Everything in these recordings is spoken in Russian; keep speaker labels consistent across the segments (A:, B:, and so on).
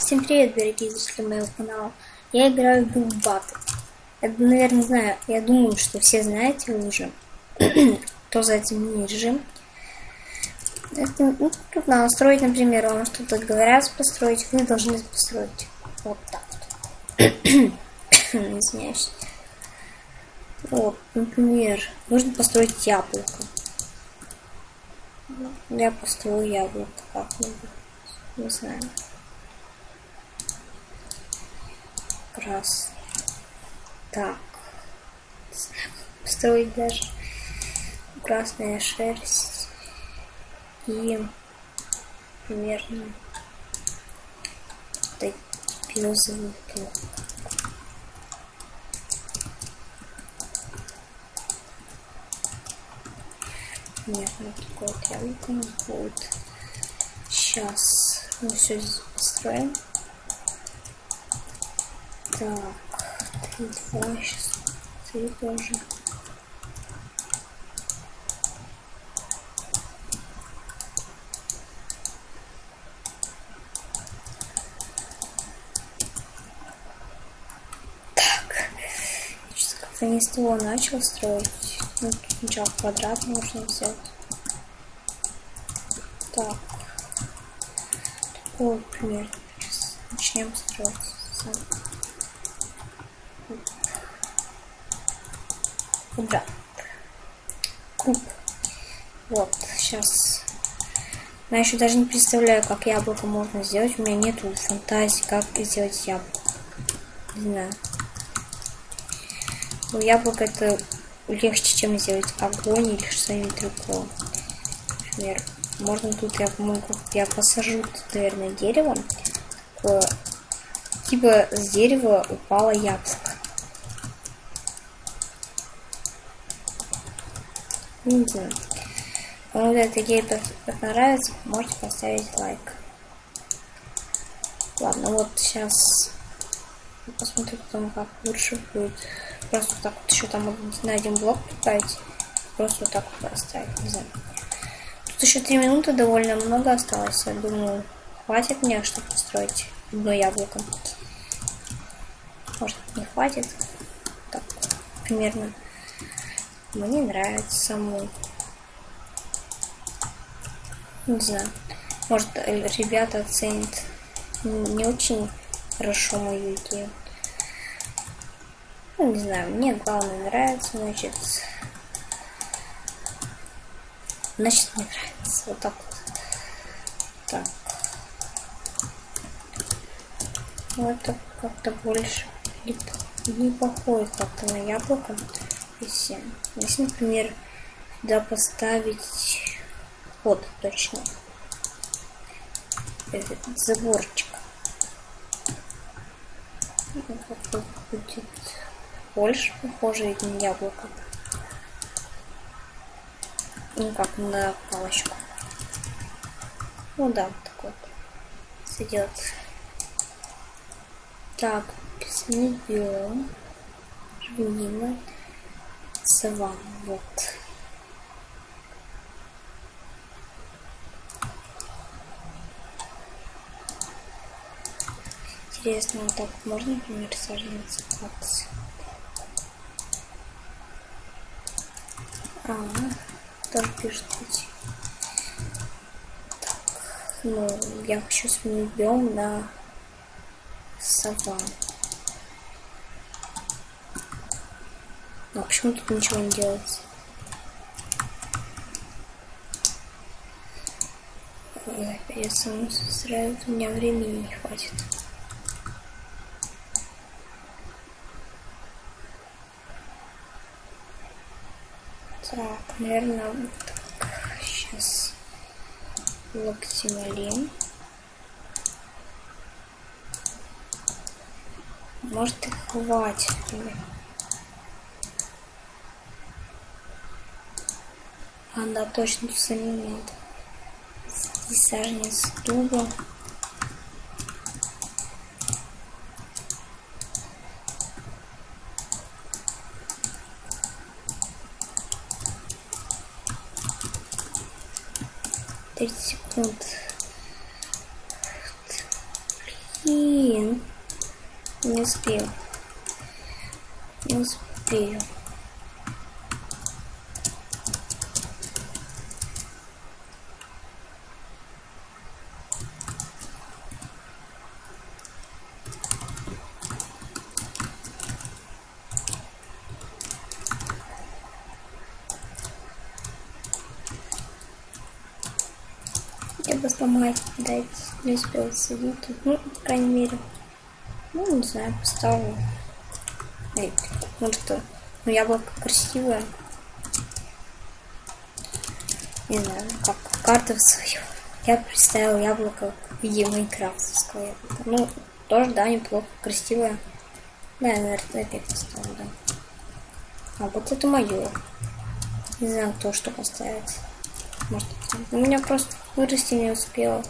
A: Всем привет, дорогие зрители моего канала. Я играю в Build Battle. Это, наверное, знаю. Я думаю, что все знаете уже, кто за этим мини-режим. Тут надо строить, например, вам что-то говорят построить, вы должны построить вот так вот. Извиняюсь. Вот, например, нужно построить яблоко. Я построю яблоко как-нибудь. Не знаю. Раз. Так. Построить даже красная шерсть и примерно березовый плод. Нет, вот такое вот яблоко не будет. Сейчас мы все здесь построим. Так, 3, 2, сейчас 3 тоже. Так, что-то как-то не с того начал строить. Ну, тут сначала квадрат можно взять. Так, такой пример. Сейчас начнем строить. Квадрат. Куб. Вот, сейчас. Я еще даже не представляю, как яблоко можно сделать. У меня нету фантазии, как сделать яблоко. Не знаю. Но яблоко это легче, чем сделать огонь или что-нибудь другое. Например, можно тут я посажу тут, наверное, дерево. Такое, типа с дерева упало яблоко. Не знаю. Кому эта идея понравится, можете поставить лайк. Ладно, вот сейчас посмотрю потом, как лучше будет. Просто так вот еще там на один блок прибавить. Просто вот так вот поставить, не знаю. Тут еще 3 минуты довольно много осталось. Я думаю, хватит мне, чтобы построить одно яблоко. Может, не хватит. Так, примерно. Мне нравится саму. Не знаю. Может, ребята оценят не очень хорошо мою идею. Ну, не знаю, мне главное нравится, значит мне нравится. Вот так вот. Так. Ну, это как-то больше не похоже как-то на яблоко. Если, например, сюда поставить вот точно этот заборчик, как будет больше похоже на яблоко, ну как на палочку. Ну да, так вот сойдет. Так, песни биом, жвенина, саванна, вот. Интересно, вот так можно, например, саженцы кактусы. Тоже пишет ведь. Так, ну, я хочу сменить биом на саванну. А почему тут ничего не делается? Я саму устраиваю, у меня времени не хватит. Так, наверное, вот так. Сейчас локтималин. Может и хватит. Да, точно, тут самим надо. Здесь саженец дуба. Секунд. Блин. Не успел. Не успел. Я бы сломать, дать, не успел сидеть тут. Ну, по крайней мере. Ну, не знаю, поставлю. Эй, ну что? Ну, яблоко красивое. Не знаю, как карту свою. Я представил яблоко в виде майнкрафтовского яблока. Ну, тоже, да, неплохо, красивое. Да, я, наверное, опять поставлю, да. А вот это мое. Не знаю, кто что поставить. Может, у меня просто вырасти не успела.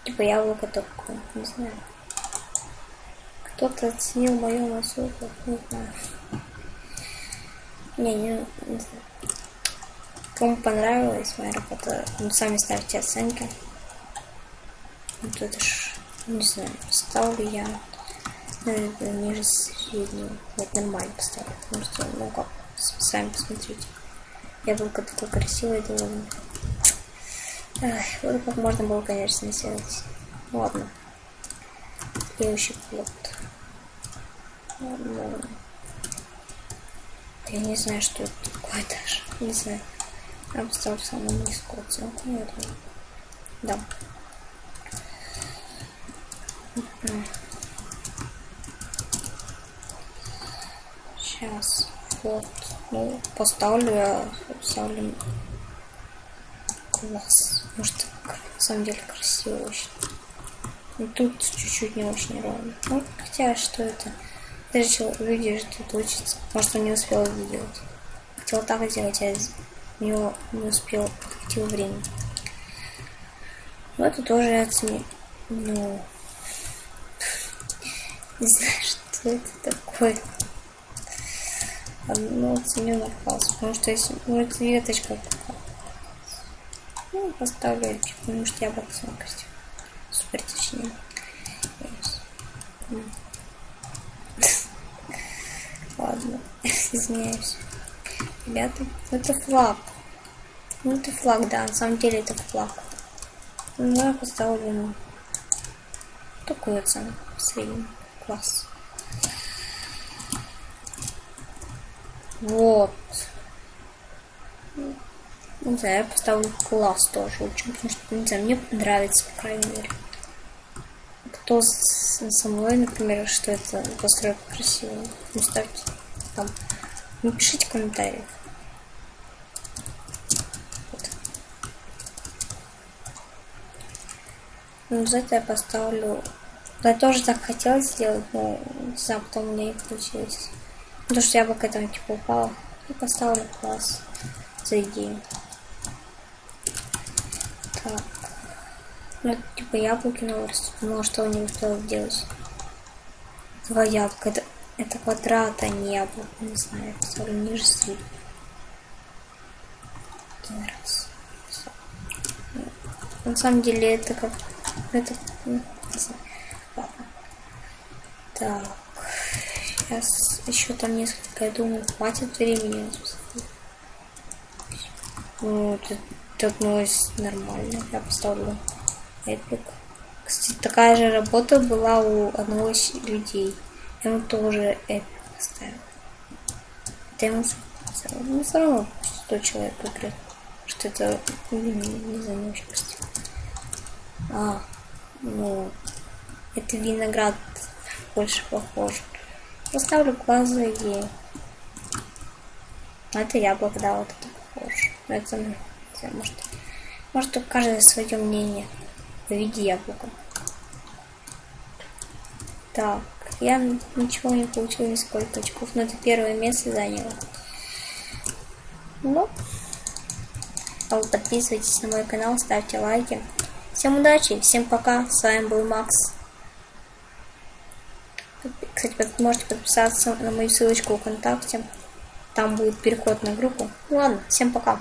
A: Типа яблоко такое, не знаю. Кто-то оценил мою масуху, не знаю. Не знаю. Кому понравилась моя работа, ну, сами ставьте оценки. Вот это ж, не знаю, ставлю я, наверное, ниже среднего. Вот нормально поставлю, потому что, ну как, сами посмотрите. Яблоко такое красивое довольно. Эх, вот как можно было, конечно, сделать. Ладно. Следующий плод. Ладно. Я не знаю, что это такое даже. Не знаю. Я поставлю самую низкую оценку, наверное. Да. Сейчас. Вот. Ну, поставлю класс. Может, на самом деле красиво очень. Но тут чуть-чуть не очень ровно. Ну, хотя, что это? Даже люди же тут учатся. Может, он не успел это сделать. Хотел так сделать, а у него не успел, подхватил время. Но это тоже я оценил. Ну, не знаю, что это такое. Ну, оценю на класс, потому что если... Ну, это веточка такая. Ну, поставлю, потому что я боксонкость. Супер точнее. Ладно, извиняюсь. Ребята, это флаг. Ну, это флаг, да, на самом деле это флаг. Ну, я поставлю, ну, такую оценку, средний класс. Вот. Не знаю, я поставлю класс тоже очень, потому что, не знаю, мне нравится, по крайней мере. Кто со мной, например, что это постройка красивая, ну, ставьте там, напишите комментарии. Вот. Ну, за это я поставлю. Я тоже так хотела сделать, но не знаю, потом у меня не получилось. Потому что яблоко там типа упало. И поставлю класс за идею. Так. Ну, типа яблоки новые растут. Ну, а что они успели сделать? Два яблока. Это квадрат, а не яблоко. Не знаю, я поставлю ниже среднего. Один раз. На самом деле это как... Это... Не знаю. Ладно. Так. Сейчас еще там несколько, я думаю, хватит времени. Ну, тут новость нормально. Я поставлю эпик. Кстати, такая же работа была у одного из людей. Я ему тоже эпик поставил. Это ему поставил. Ну, все равно 100 человек играет. Что это не заносчивость. Ну, это виноград больше похож. Поставлю класс за идею. Это яблоко, да, вот это похоже. Но это, может тут каждое свое мнение в виде яблока. Так, я ничего не получила, нисколько очков, но это первое место заняло. Ну, а вы подписывайтесь на мой канал, ставьте лайки. Всем удачи, всем пока, с вами был Макс. Кстати, можете подписаться на мою ссылочку ВКонтакте. Там будет переход на группу. Ну ладно, всем пока.